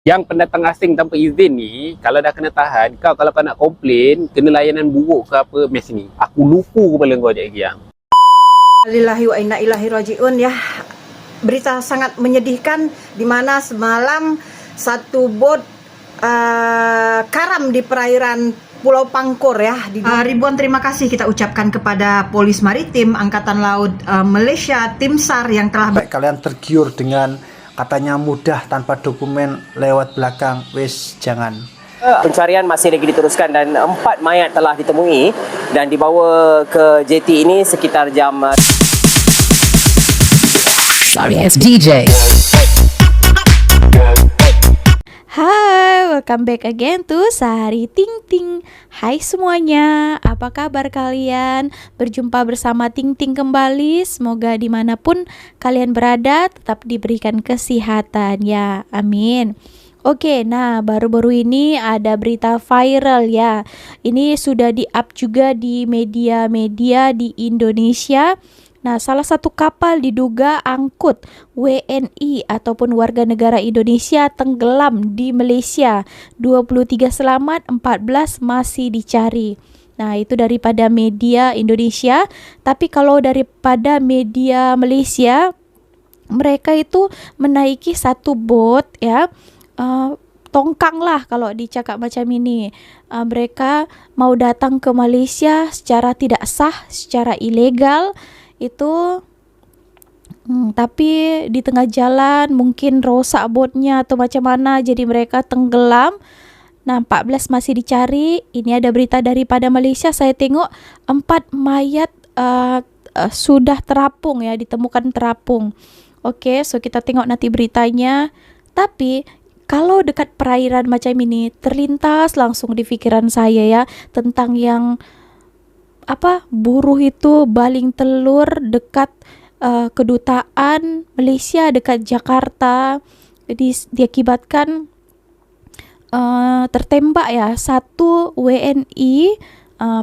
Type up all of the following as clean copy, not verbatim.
Yang pendatang asing tanpa izin ni, kalau dah kena tahan, kau kalau kau nak komplain, kena layanan buruk ke apa, mes ni. Aku lupa kepala kau je yang. Lillahi wa inna ilaihi rajiun ya. Berita sangat menyedihkan di mana semalam satu bot karam di perairan Pulau Pangkor ya. Ribuan terima kasih kita ucapkan kepada Polis Maritim Angkatan Laut Malaysia, Tim SAR yang telah kalian tergiur dengan katanya mudah tanpa dokumen lewat belakang, wis jangan. Pencarian masih lagi diteruskan dan 4 mayat telah ditemui dan dibawa ke JT ini sekitar jam Sorry, it's DJ. Hai, welcome back again to Sehari Ting Ting. Hai semuanya, apa kabar kalian? Berjumpa bersama Ting Ting kembali. Semoga dimanapun kalian berada tetap diberikan kesehatan ya, amin. Oke, nah baru-baru ini ada berita viral ya. Ini sudah di-up juga di media-media di Indonesia. Nah, salah satu kapal diduga angkut WNI ataupun warga negara Indonesia tenggelam di Malaysia. 23 selamat, 14 masih dicari. Nah, itu daripada media Indonesia. Tapi kalau daripada media Malaysia, mereka itu menaiki satu bot ya. Tongkang lah kalau dicakap macam ini. Mereka mau datang ke Malaysia secara tidak sah, secara ilegal. Itu tapi di tengah jalan mungkin rosak botnya atau macam mana, jadi mereka tenggelam. Nah, 14 masih dicari. Ini ada berita daripada Malaysia, saya tengok 4 mayat sudah terapung ya, ditemukan terapung. Oke, so kita tengok nanti beritanya. Tapi kalau dekat perairan macam ini, terlintas langsung di pikiran saya ya tentang yang buruh itu baling telur dekat kedutaan Malaysia dekat Jakarta. Jadi diakibatkan tertembak ya satu WNI,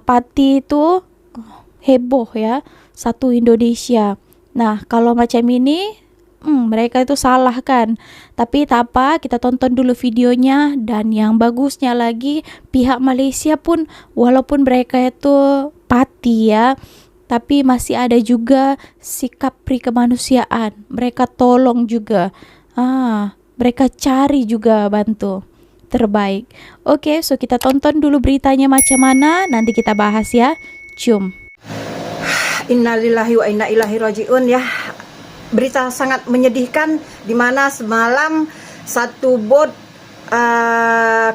parti itu heboh ya, satu Indonesia. Nah, kalau macam ini mereka itu salah kan. Tapi tak apa, kita tonton dulu videonya. Dan yang bagusnya lagi, pihak Malaysia pun walaupun mereka itu pati ya, tapi masih ada juga sikap prikemanusiaan. Mereka tolong juga, mereka cari juga, bantu. Terbaik. Oke, so kita tonton dulu beritanya macam mana, nanti kita bahas ya. Cium. Innalillahi wa inna ilaihi rajiun ya. Berita sangat menyedihkan di mana semalam satu bot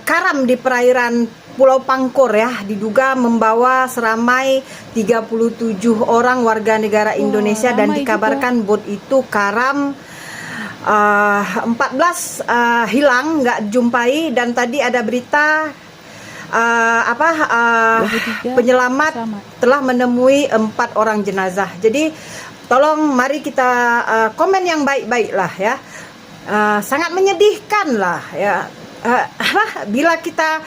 karam di perairan Pulau Pangkor ya, diduga membawa seramai 37 orang warga negara Indonesia dan dikabarkan bot itu karam. 14 hilang, nggak jumpai. Dan tadi ada berita penyelamat telah menemui 4 orang jenazah. Jadi tolong mari kita komen yang baik-baik lah ya. Sangat menyedihkan lah ya. Bila kita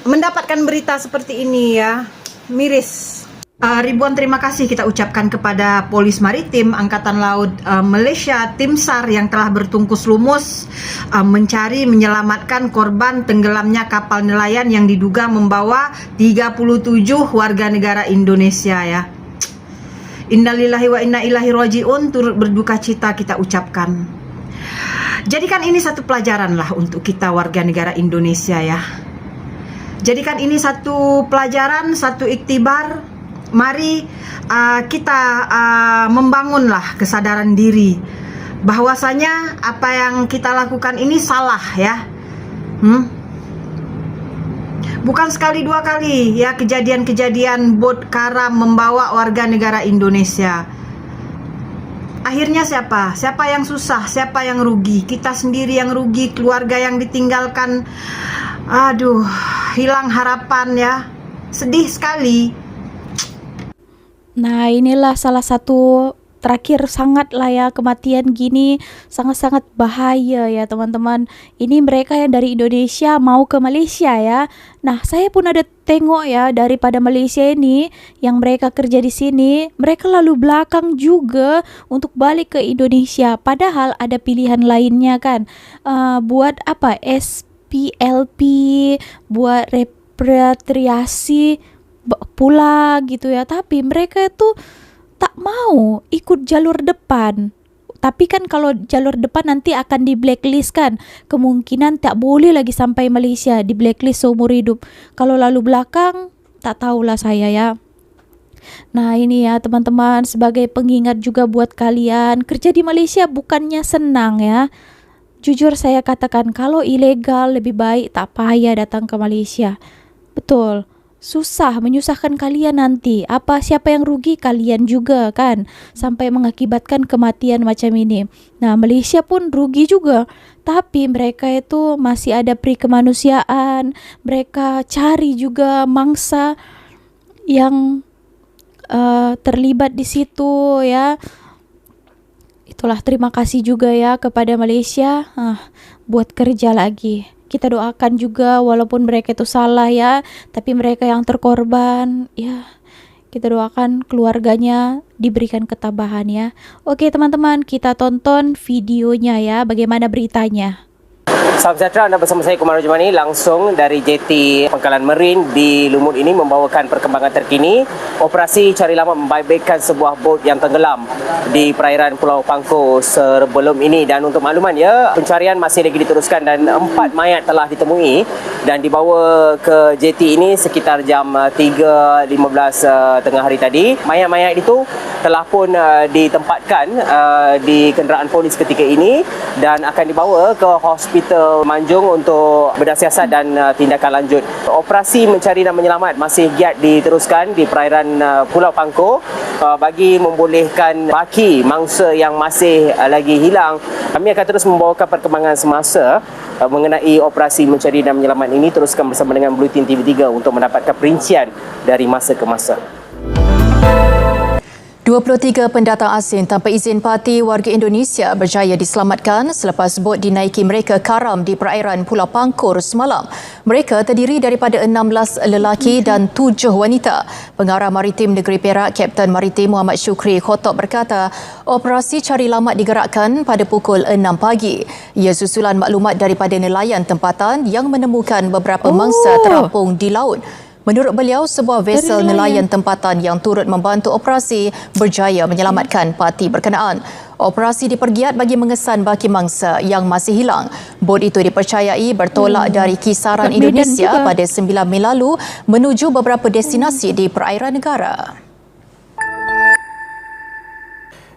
mendapatkan berita seperti ini ya, miris. Ribuan terima kasih kita ucapkan kepada Polis Maritim Angkatan Laut Malaysia, Tim SAR yang telah bertungkus lumus mencari menyelamatkan korban tenggelamnya kapal nelayan yang diduga membawa 37 warga negara Indonesia ya. Innalillahi wa inna ilaihi rajiun, turut berduka cita kita ucapkan. Jadikan ini satu pelajaran lah untuk kita warga negara Indonesia ya. Jadikan ini satu pelajaran, satu iktibar. Mari kita membangunlah kesadaran diri bahwasanya apa yang kita lakukan ini salah ya. Bukan sekali dua kali ya kejadian-kejadian bot karam membawa warga negara Indonesia. Akhirnya siapa? Siapa yang susah? Siapa yang rugi? Kita sendiri yang rugi, keluarga yang ditinggalkan. Aduh, hilang harapan ya. Sedih sekali. Nah, inilah salah satu terakhir sangatlah ya, kematian gini sangat-sangat bahaya ya teman-teman. Ini mereka yang dari Indonesia mau ke Malaysia ya. Nah, saya pun ada tengok ya, daripada Malaysia ini yang mereka kerja di sini, mereka lalu belakang juga untuk balik ke Indonesia. Padahal ada pilihan lainnya kan. Buat apa? SPLP, buat repatriasi pula gitu ya. Tapi mereka itu tak mau ikut jalur depan. Tapi kan kalau jalur depan nanti akan di blacklist kan. Kemungkinan tak boleh lagi sampai Malaysia, di blacklist seumur hidup. Kalau lalu belakang, tak tahulah saya ya. Nah ini ya teman-teman, sebagai pengingat juga buat kalian, kerja di Malaysia bukannya senang ya. Jujur saya katakan, kalau ilegal lebih baik tak payah datang ke Malaysia. Betul. Susah, menyusahkan kalian nanti. Siapa yang rugi? Kalian juga kan, sampai mengakibatkan kematian macam ini. Nah, Malaysia pun rugi juga. Tapi mereka itu masih ada pri kemanusiaan. Mereka cari juga mangsa yang terlibat di situ ya. Itulah, terima kasih juga ya kepada Malaysia buat kerja lagi. Kita doakan juga, walaupun mereka itu salah ya, tapi mereka yang terkorban ya, kita doakan keluarganya diberikan ketabahan ya. Oke teman-teman, kita tonton videonya ya, bagaimana beritanya. Salam sejahtera, anda bersama saya Kumar Rajmani langsung dari JT Pangkalan Marine di Lumut ini membawakan perkembangan terkini operasi cari lamat membaikkan sebuah bot yang tenggelam di perairan Pulau Pangkor sebelum ini. Dan untuk makluman ya, pencarian masih lagi diteruskan dan 4 mayat telah ditemui dan dibawa ke JT ini sekitar jam 3.15 tengah hari tadi. Mayat-mayat itu telah pun ditempatkan di kenderaan polis ketika ini dan akan dibawa ke Hospital Manjung untuk bedah siasat dan tindakan lanjut. Operasi mencari dan menyelamat masih giat diteruskan di perairan Pulau Pangkor bagi membolehkan baki mangsa yang masih lagi hilang. Kami akan terus membawakan perkembangan semasa mengenai operasi mencari dan menyelamat ini. Teruskan bersama dengan Bulletin TV3 untuk mendapatkan perincian dari masa ke masa. 23 pendatang asing tanpa izin parti warga Indonesia berjaya diselamatkan selepas bot dinaiki mereka karam di perairan Pulau Pangkor semalam. Mereka terdiri daripada 16 lelaki dan 7 wanita. Pengarah Maritim Negeri Perak, Kapten Maritim Muhammad Syukri Khotob berkata, operasi cari lamat digerakkan pada pukul 6 pagi. Ia susulan maklumat daripada nelayan tempatan yang menemukan beberapa mangsa terapung di laut. Menurut beliau, sebuah vesel nelayan tempatan yang turut membantu operasi berjaya menyelamatkan parti berkenaan. Operasi dipergiat bagi mengesan baki mangsa yang masih hilang. Bot itu dipercayai bertolak dari kisaran Indonesia pada 9 Mei lalu menuju beberapa destinasi di perairan negara.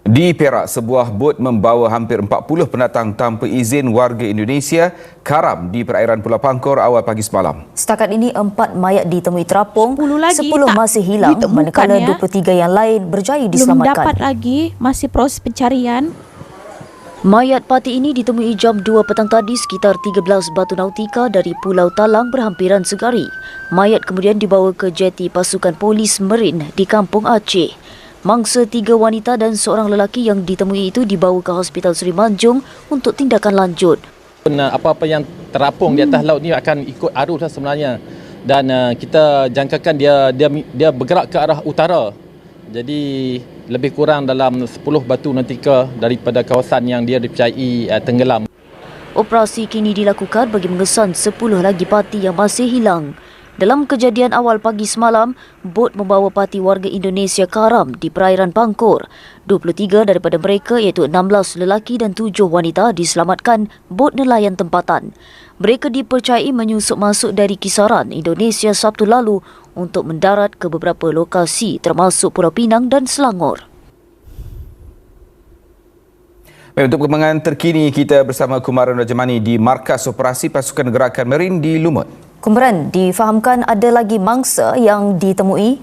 Di Perak, sebuah bot membawa hampir 40 pendatang tanpa izin warga Indonesia karam di perairan Pulau Pangkor awal pagi semalam. Setakat ini 4 mayat ditemui terapung, 10 masih hilang ya. manakala 23 yang lain berjaya diselamatkan. Belum dapat lagi, masih proses pencarian. Mayat parti ini ditemui jam 2 petang tadi sekitar 13 batu nautika dari Pulau Talang berhampiran segari. Mayat kemudian dibawa ke jeti pasukan polis Marine di Kampung Aceh. Mangsa 3 wanita dan seorang lelaki yang ditemui itu dibawa ke Hospital Seri Manjung untuk tindakan lanjut. Apa-apa yang terapung di atas laut ni akan ikut arus sebenarnya, dan kita jangkakan dia bergerak ke arah utara. Jadi lebih kurang dalam 10 batu nautika daripada kawasan yang dia dipercayai tenggelam. Operasi kini dilakukan bagi mengesan 10 lagi parti yang masih hilang. Dalam kejadian awal pagi semalam, bot membawa parti warga Indonesia karam di perairan Pangkor. 23 daripada mereka iaitu 16 lelaki dan 7 wanita diselamatkan bot nelayan tempatan. Mereka dipercayai menyusup masuk dari kisaran Indonesia Sabtu lalu untuk mendarat ke beberapa lokasi termasuk Pulau Pinang dan Selangor. Baik, untuk perkembangan terkini kita bersama Kumaran Rajmani di Markas Operasi Pasukan Gerakan Marine di Lumut. Kumaran, difahamkan ada lagi mangsa yang ditemui?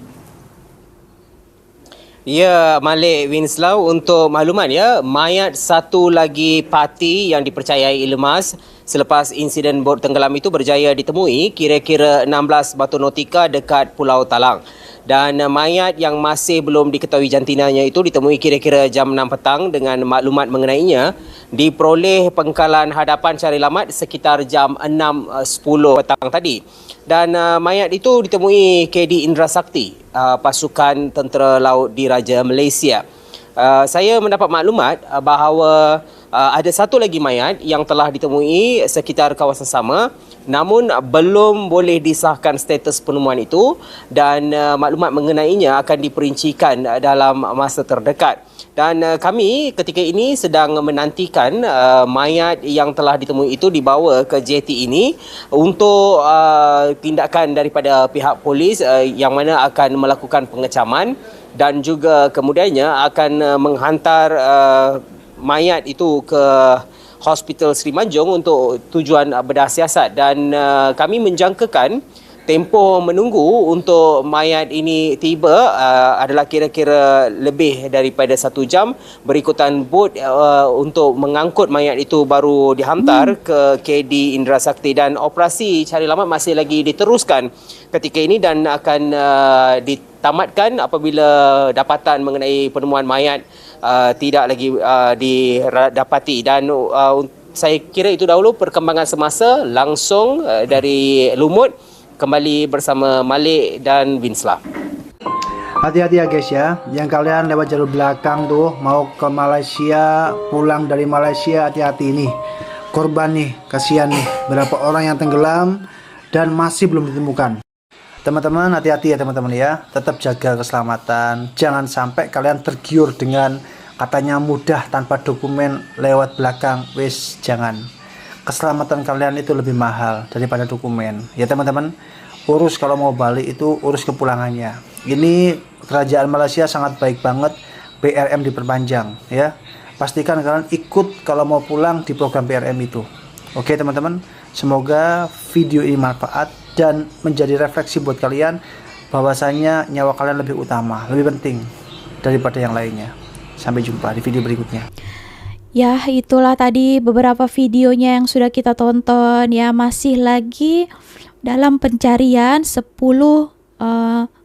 Ya, Malik Winslow, untuk makluman ya, mayat satu lagi parti yang dipercayai lemas selepas insiden bot tenggelam itu berjaya ditemui kira-kira 16 batu nautika dekat Pulau Talang. Dan mayat yang masih belum diketahui jantinanya itu ditemui kira-kira jam 6 petang dengan maklumat mengenainya diperoleh pengkalan hadapan Cari Lamat sekitar jam 6.10 petang tadi. Dan mayat itu ditemui KD Indra Sakti, pasukan Tentera Laut Diraja Malaysia. Saya mendapat maklumat bahawa ada satu lagi mayat yang telah ditemui sekitar kawasan sama, namun belum boleh disahkan status penemuan itu, dan maklumat mengenainya akan diperincikan dalam masa terdekat. Dan kami ketika ini sedang menantikan mayat yang telah ditemui itu dibawa ke JT ini untuk tindakan daripada pihak polis yang mana akan melakukan pengecaman dan juga kemudiannya akan menghantar mayat itu ke Hospital Seri Manjung untuk tujuan bedah siasat. Dan kami menjangkakan tempoh menunggu untuk mayat ini tiba adalah kira-kira lebih daripada 1 jam. Berikutan bot untuk mengangkut mayat itu baru dihantar ke KD Indra Sakti, dan operasi cari lamat masih lagi diteruskan ketika ini dan akan ditamatkan apabila dapatan mengenai penemuan mayat tidak lagi didapati. Dan saya kira itu dahulu perkembangan semasa langsung dari Lumut. Kembali bersama Malik dan Winslah. Hati-hati ya guys ya, yang kalian lewat jalur belakang tuh mau ke Malaysia, pulang dari Malaysia, hati-hati nih. Korban nih, kasihan nih, berapa orang yang tenggelam dan masih belum ditemukan. Teman-teman hati-hati ya teman-teman ya, tetap jaga keselamatan. Jangan sampai kalian tergiur dengan katanya mudah tanpa dokumen lewat belakang. Wis, jangan. Keselamatan kalian itu lebih mahal daripada dokumen ya teman-teman. Urus kalau mau balik itu urus kepulangannya. Ini kerajaan Malaysia sangat baik banget, PRM diperpanjang ya. Pastikan kalian ikut kalau mau pulang di program PRM itu. Oke teman-teman, semoga video ini manfaat dan menjadi refleksi buat kalian bahwasanya nyawa kalian lebih utama, lebih penting daripada yang lainnya. Sampai jumpa di video berikutnya. Ya, itulah tadi beberapa videonya yang sudah kita tonton ya. Masih lagi dalam pencarian, 10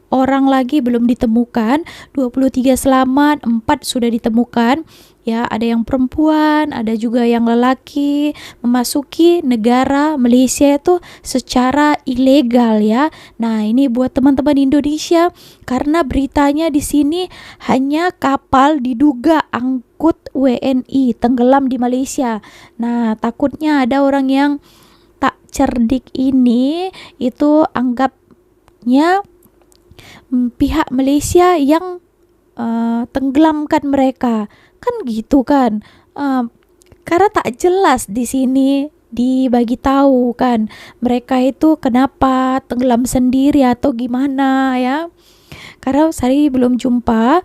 orang lagi belum ditemukan, 23 selamat, 4 sudah ditemukan. Ya, ada yang perempuan, ada juga yang lelaki memasuki negara Malaysia itu secara ilegal ya. Nah, ini buat teman-teman Indonesia, karena beritanya di sini hanya kapal diduga angkut WNI tenggelam di Malaysia. Nah, takutnya ada orang yang tak cerdik ini itu anggapnya pihak Malaysia yang tenggelamkan mereka. Kan gitu kan, karena tak jelas di sini dibagi tahu kan mereka itu kenapa tenggelam sendiri atau gimana ya, karena saya belum jumpa.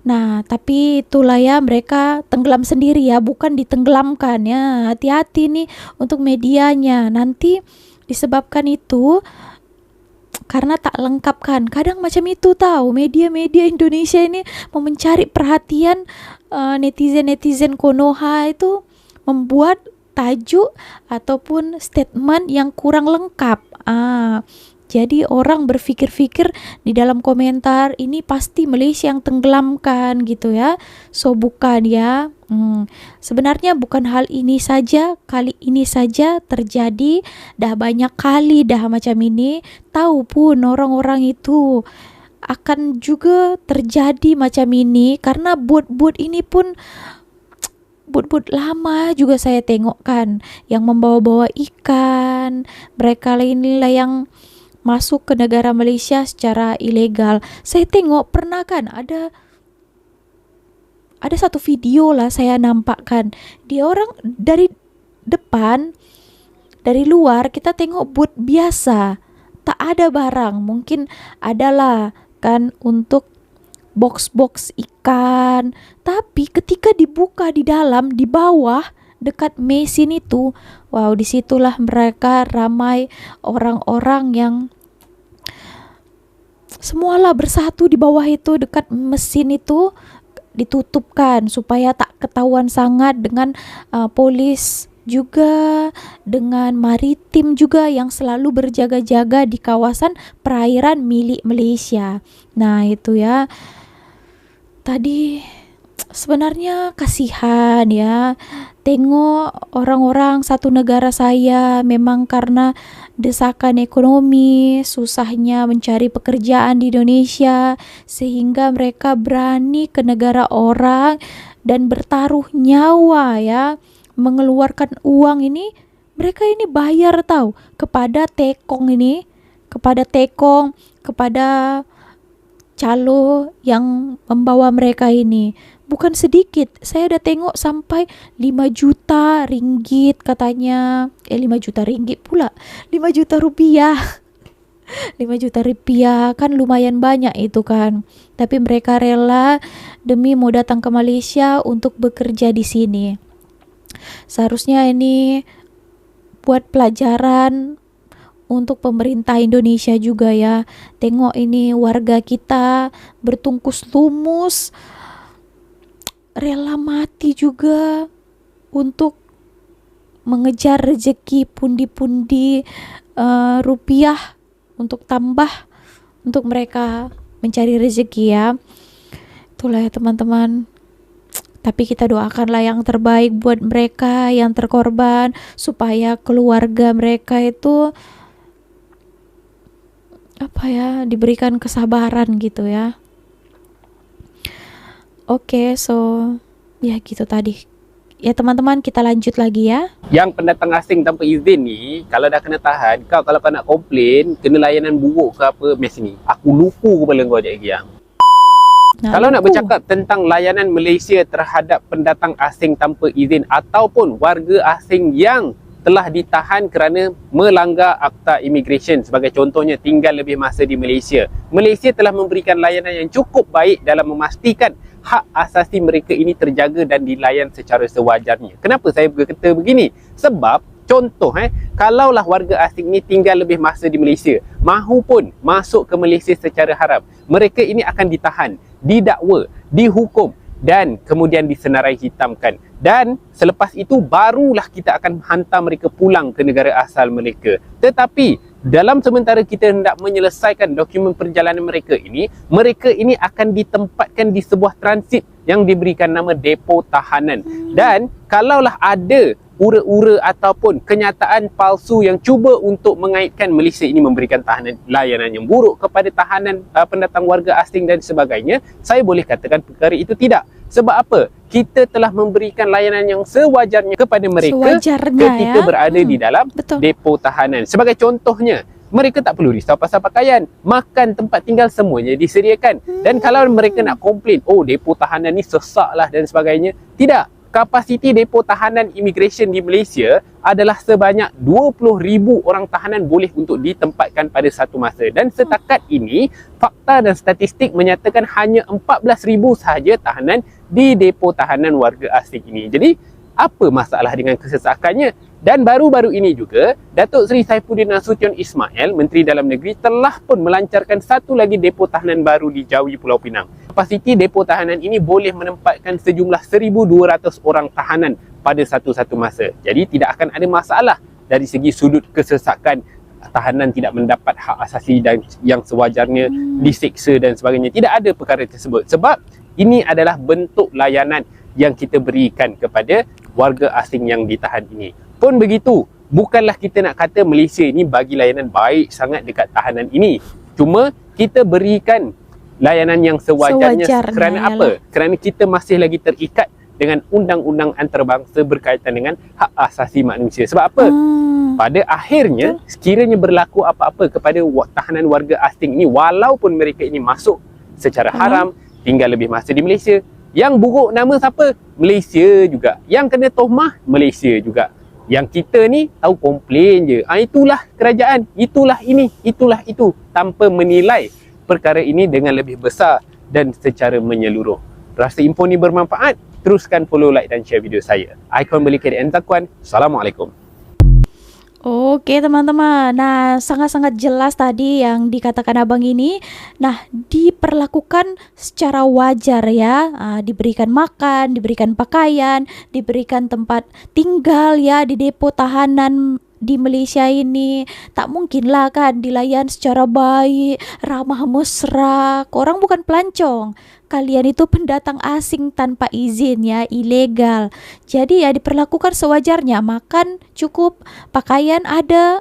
Nah tapi itulah ya, mereka tenggelam sendiri ya, bukan ditenggelamkan ya. Hati-hati nih untuk medianya, nanti disebabkan itu karena tak lengkap kan. Kadang macam itu tahu, media-media Indonesia ini mau mencari perhatian netizen-netizen Konoha itu, membuat tajuk ataupun statement yang kurang lengkap. Jadi orang berpikir-pikir di dalam komentar ini pasti Malaysia yang tenggelamkan gitu ya. So bukan ya. Sebenarnya bukan hal ini saja, kali ini saja terjadi, dah banyak kali dah macam ini. Tahu pun orang-orang itu akan juga terjadi macam ini, karena bot-bot ini pun bot-bot lama juga saya tengok kan, yang membawa-bawa ikan. Mereka inilah yang masuk ke negara Malaysia secara ilegal. Saya tengok pernah kan ada satu video lah saya nampakkan, dia orang dari depan, dari luar kita tengok bot biasa, tak ada barang, mungkin adalah kan untuk box-box ikan, tapi ketika dibuka di dalam, di bawah dekat mesin itu, wow, disitulah mereka ramai orang-orang yang semualah bersatu di bawah itu, dekat mesin itu ditutupkan supaya tak ketahuan sangat dengan polis juga dengan maritim juga yang selalu berjaga-jaga di kawasan perairan milik Malaysia. Nah, itu ya. Tadi sebenarnya kasihan ya. Tengok orang-orang satu negara saya memang karena desakan ekonomi, susahnya mencari pekerjaan di Indonesia sehingga mereka berani ke negara orang dan bertaruh nyawa ya. Mengeluarkan uang ini, mereka ini bayar tahu kepada tekong ini, kepada calo yang membawa mereka ini. Bukan sedikit, saya udah tengok sampai 5 juta ringgit katanya. 5 juta ringgit pula, 5 juta rupiah. 5 juta rupiah kan lumayan banyak itu kan. Tapi mereka rela demi mau datang ke Malaysia untuk bekerja di sini. Seharusnya ini buat pelajaran untuk pemerintah Indonesia juga ya. Tengok ini warga kita bertungkus lumus, rela mati juga untuk mengejar rezeki pundi-pundi rupiah untuk tambah untuk mereka mencari rezeki ya. Itulah ya teman-teman. Tapi kita doakanlah yang terbaik buat mereka yang terkorban supaya keluarga mereka itu diberikan kesabaran gitu ya. Oke, so ya gitu tadi. Ya teman-teman, kita lanjut lagi ya. Yang pendatang asing tanpa izin ni, kalau dah kena tahan, kalau kau nak komplain, kena layanan buruk ke apa, mes ni. Aku lupa kepala kau je lagi yang. Kalau nak bercakap tentang layanan Malaysia terhadap pendatang asing tanpa izin ataupun warga asing yang telah ditahan kerana melanggar Akta Immigration, sebagai contohnya tinggal lebih masa di Malaysia. Malaysia telah memberikan layanan yang cukup baik dalam memastikan hak asasi mereka ini terjaga dan dilayan secara sewajarnya. Kenapa saya berkata begini? Sebab contoh kalaulah warga asing ni tinggal lebih masa di Malaysia, mahu pun masuk ke Malaysia secara haram, mereka ini akan ditahan, didakwa, dihukum dan kemudian disenarai hitamkan. Dan selepas itu barulah kita akan hantar mereka pulang ke negara asal mereka. Tetapi dalam sementara kita hendak menyelesaikan dokumen perjalanan mereka ini akan ditempatkan di sebuah transit yang diberikan nama depo tahanan. Dan kalaulah ada ura-ura ataupun kenyataan palsu yang cuba untuk mengaitkan Malaysia ini memberikan layanan yang buruk kepada tahanan pendatang warga asing dan sebagainya, saya boleh katakan perkara itu tidak. Sebab apa? Kita telah memberikan layanan yang sewajarnya kepada mereka ketika berada di dalam depo tahanan. Sebagai contohnya, mereka tak perlu risau pasal pakaian, makan, tempat tinggal semuanya disediakan. Dan kalau mereka nak komplain, oh depo tahanan ni sesak lah dan sebagainya, tidak. Kapasiti depo tahanan imigresen di Malaysia adalah sebanyak 20,000 orang tahanan boleh untuk ditempatkan pada satu masa. Dan setakat ini, fakta dan statistik menyatakan hanya 14,000 sahaja tahanan di depo tahanan warga asing ini. Jadi, apa masalah dengan kesesakannya? Dan baru-baru ini juga, Datuk Seri Saifuddin Nasution Ismail, Menteri Dalam Negeri, telah pun melancarkan satu lagi depo tahanan baru di Jawi Pulau Pinang. Kapasiti depo tahanan ini boleh menempatkan sejumlah 1,200 orang tahanan pada satu-satu masa. Jadi tidak akan ada masalah dari segi sudut kesesakan, tahanan tidak mendapat hak asasi dan yang sewajarnya, diseksa dan sebagainya. Tidak ada perkara tersebut. Sebab ini adalah bentuk layanan yang kita berikan kepada warga asing yang ditahan ini. Pun begitu, bukanlah kita nak kata Malaysia ini bagi layanan baik sangat dekat tahanan ini. Cuma kita berikan layanan yang sewajarnya kerana apa? Kerana kita masih lagi terikat dengan undang-undang antarabangsa berkaitan dengan hak asasi manusia. Sebab apa? Pada akhirnya, sekiranya berlaku apa-apa kepada tahanan warga asing ini, walaupun mereka ini masuk secara haram, tinggal lebih masa di Malaysia, yang buruk nama siapa? Malaysia juga. Yang kena tohmah, Malaysia juga. Yang kita ni tahu komplain je. Itulah kerajaan, itulah ini, itulah itu. Tanpa menilai perkara ini dengan lebih besar dan secara menyeluruh. Rasa info ni bermanfaat? Teruskan follow, like dan share video saya. Ikon Beli KDN Takuan. Assalamualaikum. Oke teman-teman, nah sangat-sangat jelas tadi yang dikatakan abang ini. Nah, diperlakukan secara wajar ya, diberikan makan, diberikan pakaian, diberikan tempat tinggal ya di depo tahanan di Malaysia ini. Tak mungkin lah kan dilayan secara baik, ramah mesra. Korang bukan pelancong, kalian itu pendatang asing tanpa izin ya, ilegal. Jadi ya diperlakukan sewajarnya, makan cukup, pakaian ada,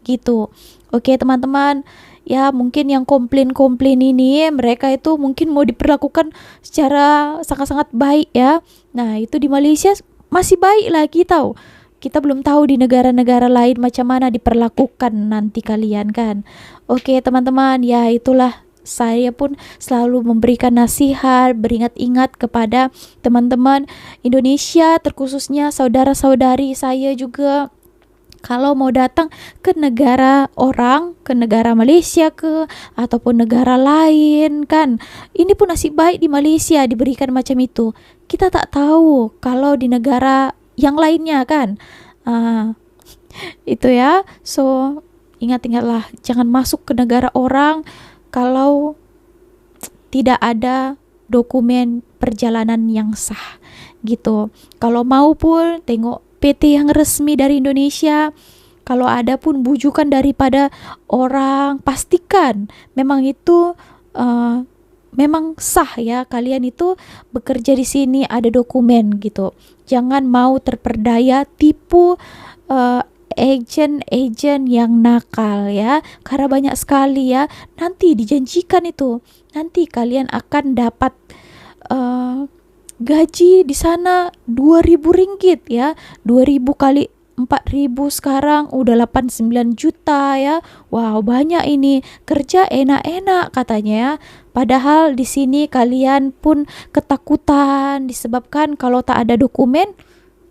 gitu. Oke teman-teman, ya mungkin yang komplain-komplain ini mereka itu mungkin mau diperlakukan secara sangat-sangat baik ya. Nah itu di Malaysia masih baik lagi tahu. Kita belum tahu di negara-negara lain macam mana diperlakukan nanti kalian kan. Oke teman-teman, ya itulah, saya pun selalu memberikan nasihat, beringat-ingat kepada teman-teman Indonesia, terkhususnya saudara-saudari saya juga. Kalau mau datang ke negara orang, ke negara Malaysia ataupun negara lain kan, ini pun nasib baik di Malaysia diberikan macam itu. Kita tak tahu kalau di negara yang lainnya kan. Itu ya. So ingat-ingatlah, jangan masuk ke negara orang kalau tidak ada dokumen perjalanan yang sah gitu. Kalau mau pun tengok PT yang resmi dari Indonesia. Kalau ada pun bujukan daripada orang, pastikan memang itu memang sah ya, kalian itu bekerja di sini, ada dokumen gitu. Jangan mau terperdaya tipu agen-agen yang nakal ya, karena banyak sekali ya. Nanti dijanjikan itu, nanti kalian akan dapat gaji di sana 2.000 ringgit ya, 2.000 kali 4.000 sekarang udah 89 juta ya. Wow, banyak ini. Kerja enak-enak katanya ya. Padahal di sini kalian pun ketakutan disebabkan kalau tak ada dokumen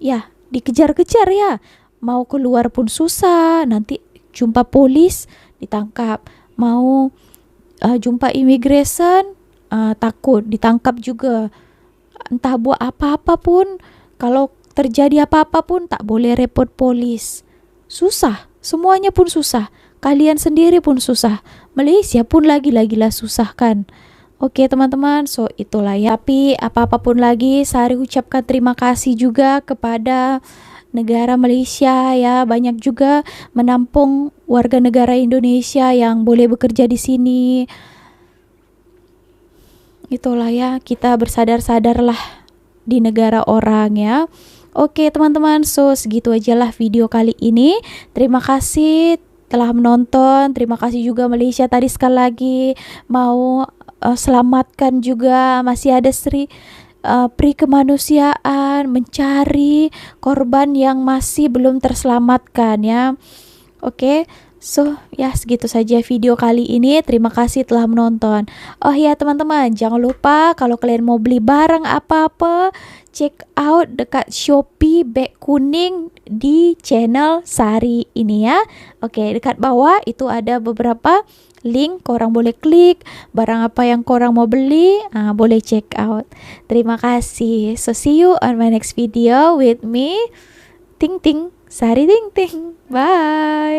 ya dikejar-kejar ya. Mau keluar pun susah, nanti jumpa polis ditangkap. Mau jumpa immigration takut ditangkap juga. Entah buat apa-apa pun, kalau terjadi apa-apa pun tak boleh repot polis. Susah, semuanya pun susah. Kalian sendiri pun susah. Malaysia pun lagi-lagilah susah kan. Oke teman-teman, so itulah ya. Tapi apa-apapun lagi, Sari ucapkan terima kasih juga kepada negara Malaysia ya. Banyak juga menampung warga negara Indonesia yang boleh bekerja di sini. Itulah ya, kita bersadar-sadarlah di negara orang ya. Oke teman-teman, so segitu aja lah video kali ini. Terima kasih telah menonton. Terima kasih juga Malaysia tadi sekali lagi mau selamatkan juga. Masih ada pri kemanusiaan mencari korban yang masih belum terselamatkan ya. Oke. So, ya segitu saja video kali ini. Terima kasih telah menonton. Oh ya teman-teman, jangan lupa kalau kalian mau beli barang apa-apa, check out dekat Shopee beg kuning di channel Sari ini ya. Oke, dekat bawah itu ada beberapa link, korang boleh klik. Barang apa yang korang mau beli, boleh check out. Terima kasih. So, see you on my next video with me, Ting Ting, Sari Ting Ting. Bye.